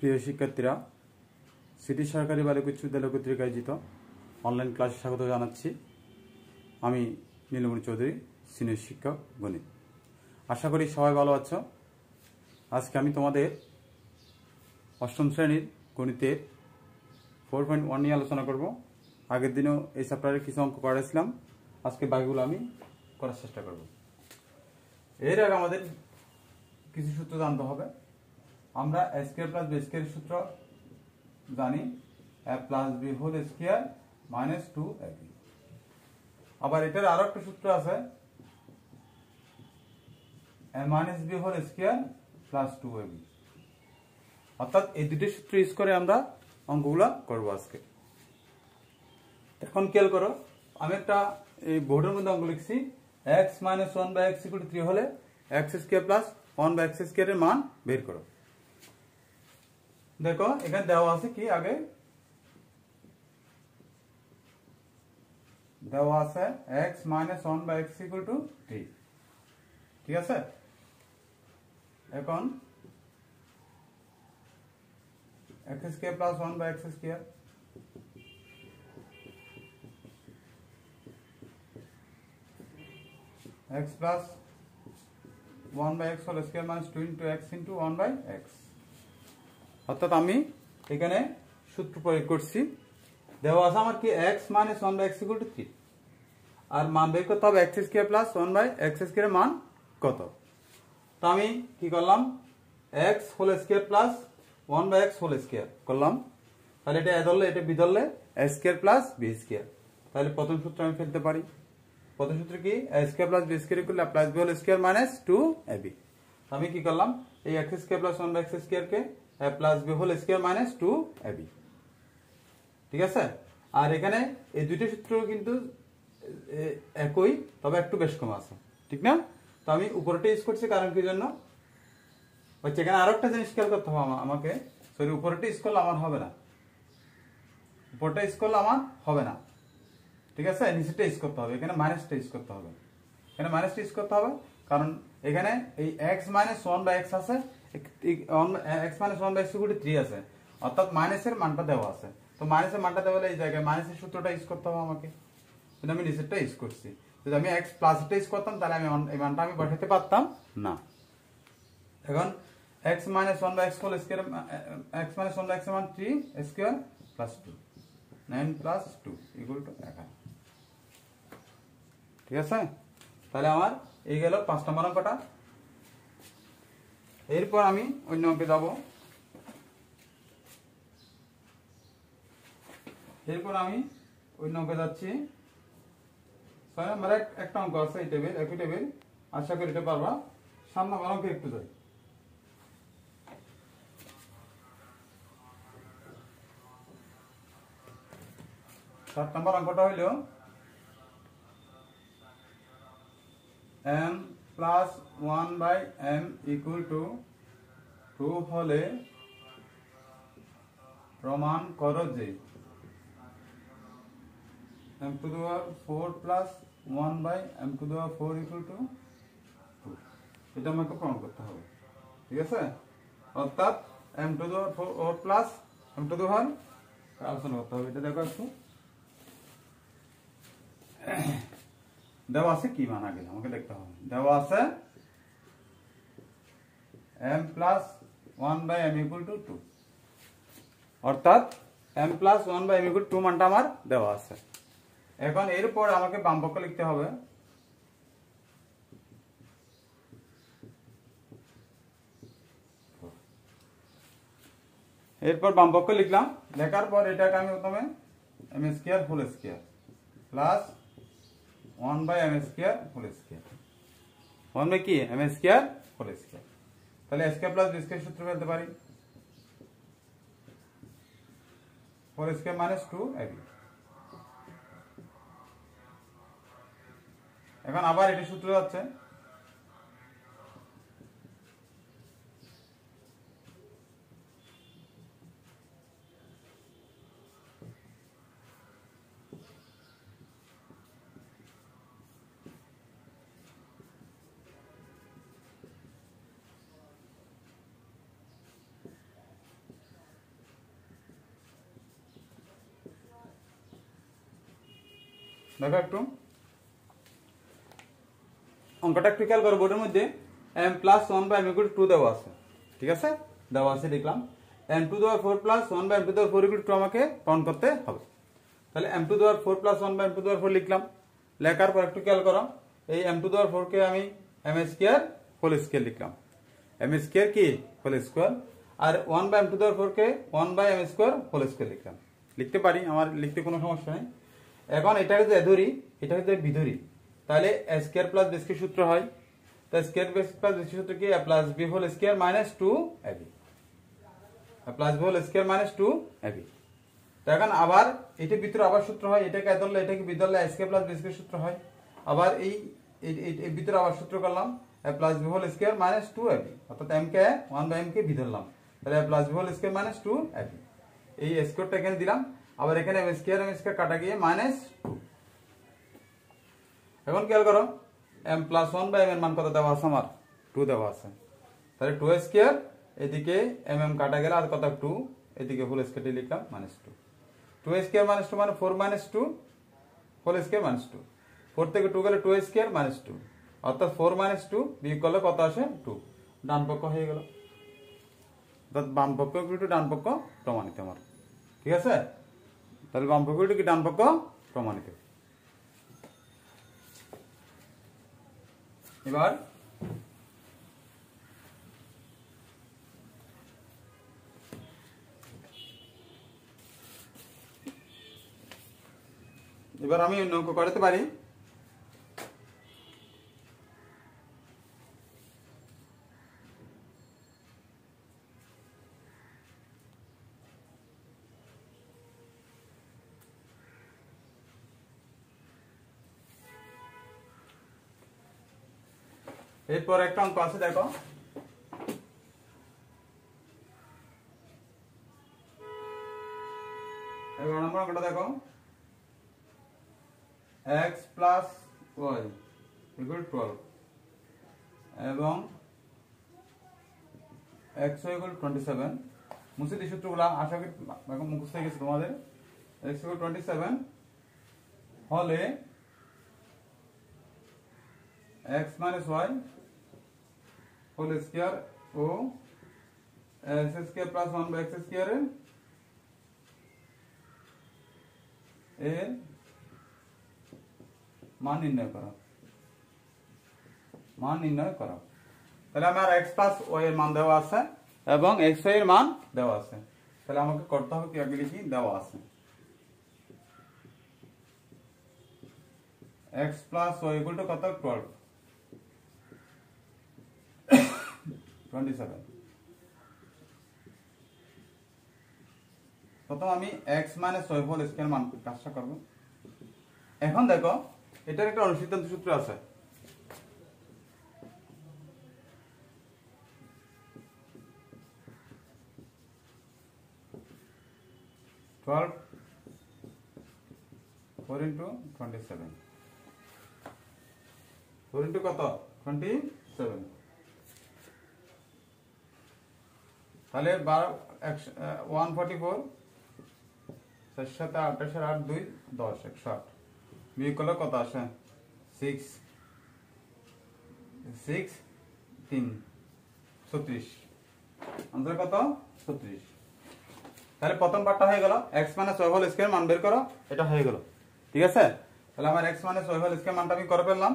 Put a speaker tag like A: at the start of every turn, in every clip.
A: প্রিয় শিক্ষার্থীরা, সিটি সরকারি বালিকা উচ্চ বিদ্যালয় কর্তৃক আয়োজিত অনলাইন ক্লাসে স্বাগত জানাচ্ছি। আমি নীলমণি চৌধুরী, সিনিয়র শিক্ষক গণিত। আশা করি সবাই ভালো আছো। আজকে আমি তোমাদের অষ্টম শ্রেণীর গণিতের 4.1 নিয়ে আলোচনা করব। আগের দিনও এই চ্যাপ্টারে কিছু অঙ্ক করেছিলাম, আজকে বাকিগুলো আমি করার চেষ্টা করব। এর আগে আমাদের কিছু সূত্র জানতে হবে। আমরা a square plus b square সূত্র জানি, a plus b whole square minus 2ab। আবার এটার আরো একটা সূত্র আছে, a minus b whole square plus 2ab। অর্থাৎ এই দুটো সূত্র ইউজ করে আমরা অঙ্কগুলো করব আজকে। এখন খেয়াল করো, আমি একটা এই বোর্ডের মধ্যে অঙ্ক লিখছি, x minus 1 by x equal to 3 হলে x square plus 1 by x square এর মান বের করো। দেখো এখানে দেওয়া আছে কি, আগে দেওয়া আছে x minus 1 by x equal to 3, ঠিক আছে। এখন x square plus 1 by x square x plus 1 by x whole square minus 2 into x into 1 by x। অর্থাৎ আমি এখানে সূত্র প্রয়োগ করছি, দেওয়া আছে আমার কি x minus 1 by x equal to 3, আর মান বের করতে হবে x square plus 1 by x square এর মান কত। তো আমি কি করলাম, x whole square plus 1 by x whole square করলাম, তাহলে এটা a ধরলে এটা b ধরলে a square plus b square. তাহলে প্রথম সূত্র আমি ফেলতে পারি। প্রথম সূত্র কি, a square plus b square equal a plus b whole square minus 2ab। আমি কি করলাম, এই x square plus 1 by x square কে a plus b whole square minus 2ab, ঠিক আছে। আর এখানে এই দুইটা সূত্র কিন্তু একই, তবে একটু বেশ কম আছে, ঠিক না। তো আমি উপরটা ইউজ করছি, কারণ কি জন্য হচ্ছে, এখানে আরো একটা জিনিস খেয়াল করতে হবে আমাকে। সরি, উপরটা ইউজ করলে আমার হবে না, উপরটা ইউজ করলে আমার হবে না, ঠিক আছে। নিচেটা ইউজ করতে হবে, এখানে মাইনাসটা ইউজ করতে হবে। এখানে মাইনাসটা ইউজ করতে হবে, কারণ এখানে এই x মাইনাস 1 বাই x আছে, x minus 1 by x equal to 3 আছে, অর্থাৎ মাইনাসের মানটা দেওয়া আছে। তো মাইনাসের মানটা দেওয়া হলে এই জায়গায় মাইনাসের সূত্রটা ইউজ করতে হবে আমাকে, কিন্তু আমি নিচেরটা ইউজ করছি। যদি আমি x প্লাসটা ইউজ করতাম তাহলে আমি এই মানটা আমি বসাতে পারতাম না। এখন x minus 1 by x whole square, x minus 1 by x এর মান 3 square plus 2, 9 plus 2 equal to 11, ঠিক আছে। তাহলে আমার এই গেল 5 নম্বর অঙ্কটা। এরপর আমি অন্য অঙ্কে যাব। এরপর আমি অন্য অঙ্কে যাচ্ছি। 6 নম্বরে একটা অঙ্ক আছে, এই টেবিল, একই টেবিল, আশা করি এটা পারবা। 7 নম্বর অঙ্কে একটু যাই। 7 নম্বর অঙ্কটা হইল m plus 1 by m equal to 2 হলে প্রমাণ করো যে m to the power 4 plus 1 by m to the power 4 equal to 2। এটা আমাকে প্রমাণ করতে হবে, ঠিক আছে। অর্থাৎ m to the power 4 plus m to the power আলোচনা করতে হবে। এটা দেখো একটু দেওয়া আছে কি মান, আগে আমাকে দেখতে হবে। দেওয়া আছে m plus 1 by m equal to 2, অর্থাৎ m plus 1 by m equal to 2 মানটা আমার দেওয়া আছে। এখন এরপর আমাকে বাম পক্ষ লিখতে হবে। এরপর বাম পক্ষ লিখলাম, লেখার পর এটাকে আমি প্রথমে m square whole square plus 1 by m square whole square, 1 by কি m স্কয়ার হোল স্কয়ার। তাহলে a square plus b square সূত্র ফেলতে পারি, 4 স্কয়ার মাইনাস 2ab। এখন আবার এটা সূত্র যাচ্ছে, দেখো একটু অঙ্কটা একটু খেয়াল করো, বোর্ডের মধ্যে m plus 1 by m equal to 2 দেওয়া আছে, ঠিক আছে, দেওয়া আছে দেখলাম। m to the power 4 plus 1 by m to the power 4 equal to আমাকে কাউন্ট করতে হবে। তাহলে m to the power 4 plus 1 by m to the power 4 লিখলাম। লেখার পর একটু খেয়াল করো, এই m টু দি পাওয়ার 4 কে আমি m স্কয়ার হোল স্কয়ার লিখলাম। m স্কয়ার কি হোল স্কয়ার, আর 1 by m to the power 4 কে 1 by m square whole square লিখলাম। লিখতে পারি, আমার লিখতে কোনো সমস্যা নেই। এখন এটাকে যদি ধরি, এটাকে যদি বি ধরি, তাহলে a square plus b square সূত্র হয়। তো স্কয়ার প্লাস b সূত্র কি a plus b whole square minus 2ab, a plus b whole square minus 2ab। তো এখন আবার এটার ভিতরে আবার সূত্র হয়, এটাকে a ধরলে এটাকে b ধরলে a square plus b square সূত্র হয়। আবার এই ভিতরে আবার সূত্র করলাম a plus b whole square minus 2ab, অর্থাৎ m কে 1 বাই m কে b ধরলাম, তাহলে a plus b whole square minus 2ab। এই স্কয়ারটা এখানে দিলাম, আবার এখানে m স্কয়ার কাটা গিয়ে মাইনাস 2। এখন খেয়াল করো m প্লাস 1 বাই m এর মান কত দেওয়া আছে, আমার 2 দেওয়া আছে। তাহলে 2 স্কয়ার, এদিকে mm কাটা গেল আর কত 2, এদিকে হোল স্কয়ারটি লিখলাম মাইনাস 2। 2 স্কয়ার মাইনাস 2 মানে 4 মাইনাস 2 হোল স্কয়ার মাইনাস 2। 4 থেকে 2 গেলে 2 স্কয়ার মাইনাস 2, অর্থাৎ 4 মাইনাস 2 বিয়োগ করলে কত আসে 2। ডান পক্ষ হয়ে গেল, অর্থাৎ বাম পক্ষ একটু ডান পক্ষ প্রমাণিত আমার, ঠিক আছে। তাহলে বাম পক্ষ কি ডান পক্ষ প্রমাণিত। এবার আমি অন্য অঙ্ক করতে পারি। এরপর একটা অঙ্ক আছে, দেখো এবার নম্বর অঙ্কটা দেখো, x প্লাস y ইকুয়াল 12 এবং xy ইকুয়াল 27। মুছে দিই সূত্রগুলো, আশা করি এখন মুখস্থ হয়ে গেছে তোমাদের। x ইকুয়াল 27 হলে x minus y whole square ও x square plus 1 by x square এর মান নির্ণয় করো, তাহলে আমার x প্লাস y এর মান দেওয়া আছে এবং xy এর মান দেওয়া আছে। তাহলে আমাকে করতে হবে কি, আগে লিখি দেওয়া আছে x plus y equal to কত 12 27। প্রথম আমি x minus y whole square মান কাজটা করব। এখন দেখো এটার একটা অনুসিদ্ধান্ত সূত্র আছে, কত 27। তাহলে 144 4 7 8 8 2 10 108 বিয়োগ করলে কত আসে 6 6 3 36, আনসার কত 36। তাহলে প্রথম পার্টটা হয়ে গেল, x minus y whole square মান বের করো, এটা হয়ে গেল, ঠিক আছে। তাহলে আমার x minus y whole square মানটা আমি করে ফেললাম।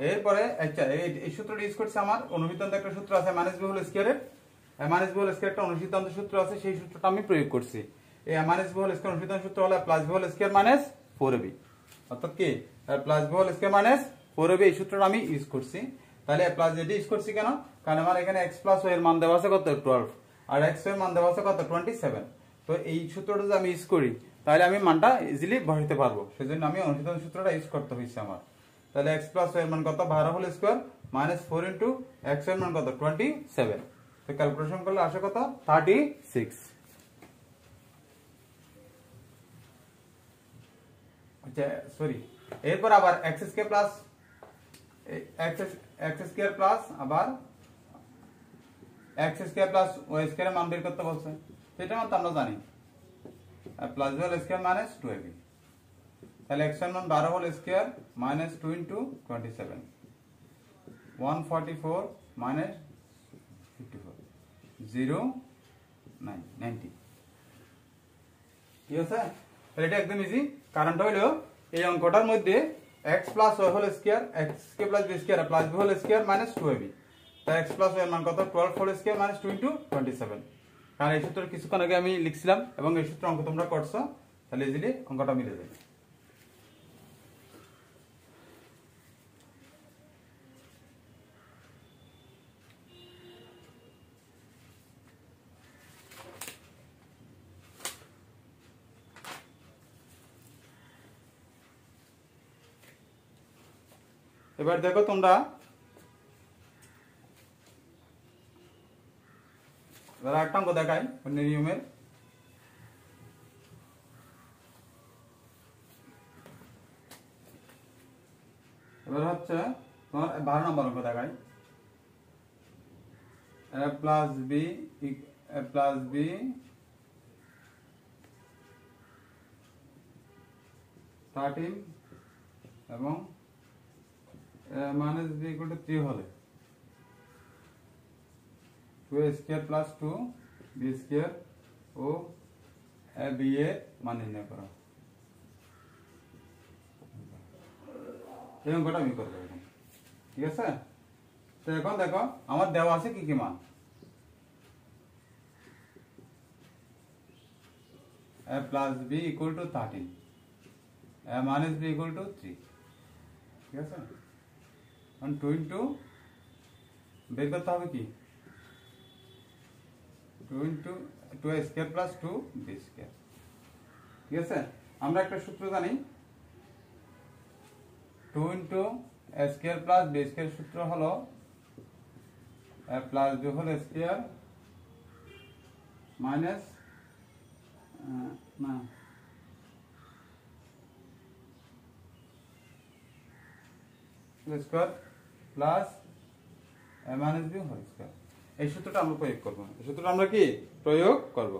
A: এরপরে আচ্ছা এই সূত্রটা ইউজ করছে, আমার অনুসিদ্ধান্ত একটা সূত্র আছে মাইনাস b হোল স্কয়ারের, মাইনাস b হোল স্কয়ার একটা অনুসিদ্ধান্ত সূত্র আছে, সেই সূত্রটা আমি প্রয়োগ করছি। এই মাইনাস b হোল স্কয়ার অনুসিদ্ধান্ত সূত্র হলো plus b whole square minus 4ab, অর্থাৎ কি plus b whole square minus 4ab, এই সূত্রটা আমি ইউজ করছি। তাহলে প্লাস যেটা ইউজ করছি কেন, কারণ আমার এখানে x প্লাস y এর মান দেওয়া আছে কত 12 আর x এর মান দেওয়া আছে কত 27। তো এই সূত্রটা যদি আমি ইউজ করি তাহলে আমি মানটা ইজিলি বসাতে পারবো, সেজন্য আমি অনুসিদ্ধান্ত সূত্রটা ইউজ করতে হয়েছে আমার। তাহলে x প্লাস y এর মান কত 12 whole square minus 4 into x এর মান কত 27। তো ক্যালকুলেশন করলে আসে কত 36। আচ্ছা সরি, এরপর আবার x square plus x square plus আবার x square plus y square এর মান বের করতে বলছে, সেটা তো আমরা জানি plus b whole square minus 2ab। তাহলে x এর মান 12 whole square minus 2 into 27 144 minus 54 0 9 90। ঠিক আছে, তাহলে এটা একদম ইজি। কারণটা হলো এই অঙ্কটার মধ্যে x plus y whole square x কে plus b square plus b whole square minus 2ab, তাই x প্লাস y এর মান কত 12 হোল স্কয়ার মাইনাস 2 ইনটু 27। কারণ এই সূত্র কিছুক্ষণ আগে আমি লিখছিলাম এবং এই সূত্র অঙ্ক তোমরা করছো, তাহলে ইজিলি অঙ্কটা মিলে যাবে। এবার দেখো তোমরা একটা অঙ্ক দেখাই অন্য নিয়মের। এবার হচ্ছে তোমার 12 নম্বর অঙ্ক দেখাই। a প্লাস বি থার্টিন এবং মাইনাস বি ইকুয়াল টু 3 হলে 2a square plus 2b square ও b এর মান নির্ণয় করা। এই অঙ্কটা আমি করব এখন। ঠিক আছে, তো এখন দেখো আমার দেওয়া আছে কি কি মান। a plus b equal to 13, a minus b equal to 3। ঠিক আছে, 2 ইন্টু বের করতে হবে কি 2 into 2a square plus 2b square. ঠিক আছে, আমরা একটা সূত্র জানি 2 into a square plus b square সূত্র হলো a plus b whole square minus না square plus a minus b whole square. এই সূত্রটা আমরা প্রয়োগ করব। এই সূত্রটা আমরা কি প্রয়োগ করব।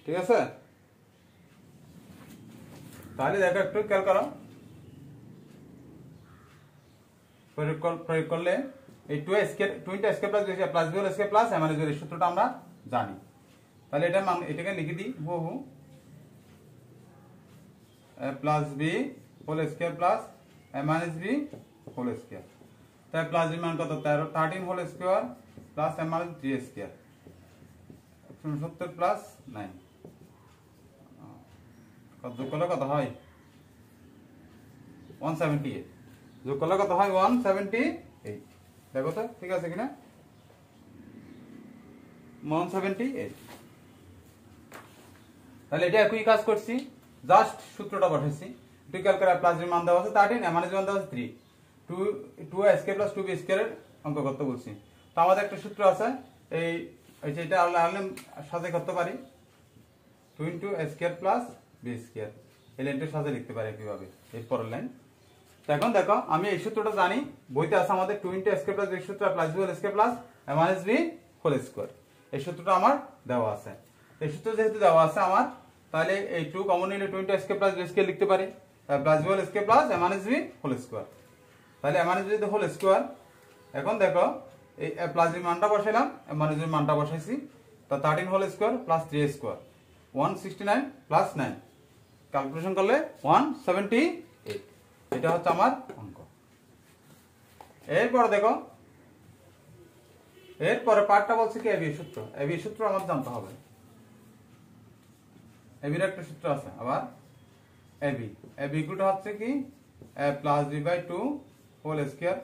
A: ঠিক আছে, তাহলে দেখো একটু খেয়াল করো। প্রয়োগ করলে এই 2a square 2 into a square plus b whole square plus a minus b এর সূত্রটা আমরা জানি। তাহলে এটা এটাকে লিখে দিই হুবহু a plus b whole square plus a minus b whole square. তাই প্লাস বি মান কত 13 whole square plus a minus 3 square 69 plus 9 যোগ করলে কত হয় 178। যোগ করলে কত হয় 178। দেখো তো ঠিক আছে কিনা 178। তাহলে এটা একই কাজ করছি, জাস্ট সূত্রটা বসাইছি। তুই খেয়াল করে প্লাস বি মান দেওয়া আছে 13, a মাইনাস বি মান দেওয়া আছে 3, 2a square plus 2b square এর অঙ্ক করতে বলছি। তো আমাদের একটা সূত্র আছে এই এটা আনলে সাথে করতে পারি 2 into a square plus b square. এই লাইনটা সাথে লিখতে পারি কিভাবে এই পরের লাইন। তো এখন দেখো আমি এই সূত্রটা জানি, বইতে আছে আমাদের 2 into a square plus b সূত্র plus b whole square plus a minus b whole square. এই সূত্রটা আমার দেওয়া আছে। এই সূত্র যেহেতু দেওয়া আছে আমার, তাহলে এই 2 কমন নিলে 2 into a square plus b square লিখতে পারি plus b whole square plus a minus b whole square. তাহলে a minus b whole square. এখন দেখো এই প্লাস বি মানটা বসাইলাম, a মাইনাস বি মানটা বসাইছি। তো 13 whole square plus 3 square 169 plus 9 calculation করলে 178। এটা হচ্ছে আমার অঙ্ক। এরপরে দেখো এরপরে পার্টটা বলছে কি এবি সূত্র। এবি সূত্র আমাদের জানতে হবে। এবির একটা সূত্র আছে আবার এবি ইকুয়াল টু হচ্ছে কি a plus b by 2 whole square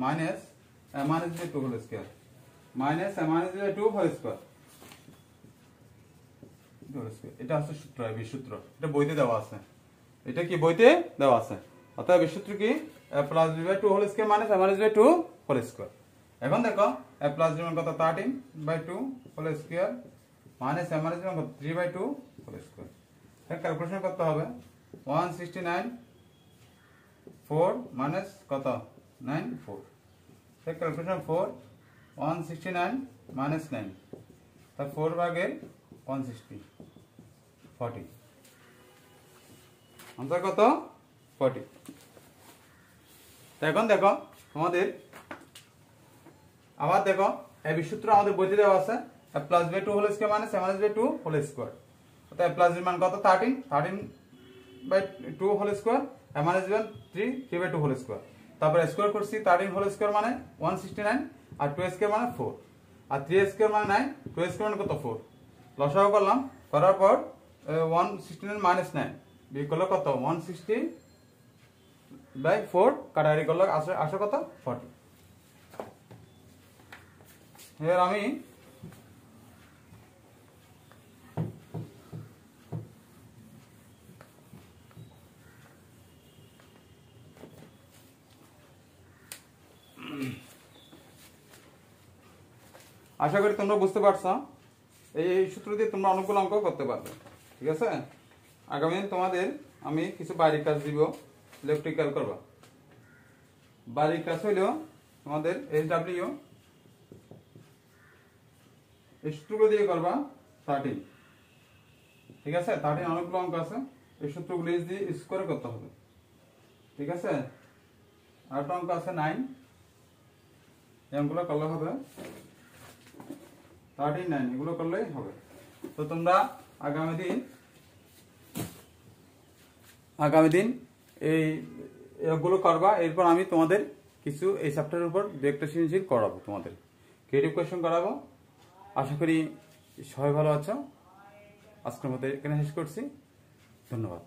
A: minus a minus b 2 whole square minus a minus b 2 whole square. এটা হচ্ছে সূত্র, এবি সূত্র। এটা বইতে দেওয়া আছে। এটা কি বইতে দেওয়া আছে। অতএব এই সূত্র কি a plus b by 2 whole square minus a minus b 2 whole square. এখন দেখো a প্লাস b মান কত 13 by 2 whole square minus a minus b মান কত 3 বাই 2 হোল স্কয়ার। এটা ক্যালকুলেশন করতে হবে 169 4 মাইনাস কত 9 4। এটা ক্যালকুলেশন 4 169 মাইনাস 9 তার 4 ভাগের 160 40। আনসার কত 40। এখন দেখো তোমাদের আবার দেখো এবি সূত্র আমাদের বইতে দেওয়া আছে a plus b2 whole square মানে a minus b2 whole square. অর্থাৎ a plus b মান কত 13 whole square, a minus b 3 whole square. তারপর স্কয়ার করছি 13 হোল স্কয়ার মানে 169 আর 2 স্কয়ার মানে 4 আর 3 স্কয়ার মানে 9, 2 স্কয়ার মানে কত 4। লসাগু করলাম, করার পর 169 মাইনাস 9 বিয়োগ করলে কত 160/4 কাটাকাটি করলে আসে কত 40। এবার আমি আশা করি তোমরা বুঝতে পারছো। এই সূত্র দিয়ে তোমরা অনেকগুলো অঙ্ক করতে পারবে, ঠিক আছে। আগামী দিন তোমাদের আমি কিছু বাড়ির কাজ দিব, ইলেকট্রিক্যাল করবা। বাড়ির কাজ হইলেও তোমাদের SW এই সূত্রগুলো দিয়ে করবা 13, ঠিক আছে। 13 অনেকগুলো অঙ্ক আছে, এই সূত্রগুলো দিয়ে স্কোয়ার করতে হবে, ঠিক আছে। আর একটা অঙ্ক আছে 9, এই অঙ্কগুলো করলে হবে 39, এগুলো করলেই হবে। তো তোমরা আগামী দিন এইগুলো করবা। এরপর আমি তোমাদের কিছু এই চ্যাপ্টারের উপর দু একটা সৃজনশীল করাবো, তোমাদের ক্রিয়েটিভ কোয়েশ্চেন করাবো। আশা করি সবাই ভালো আছো। আজকের মতো এখানে শেষ করছি, ধন্যবাদ।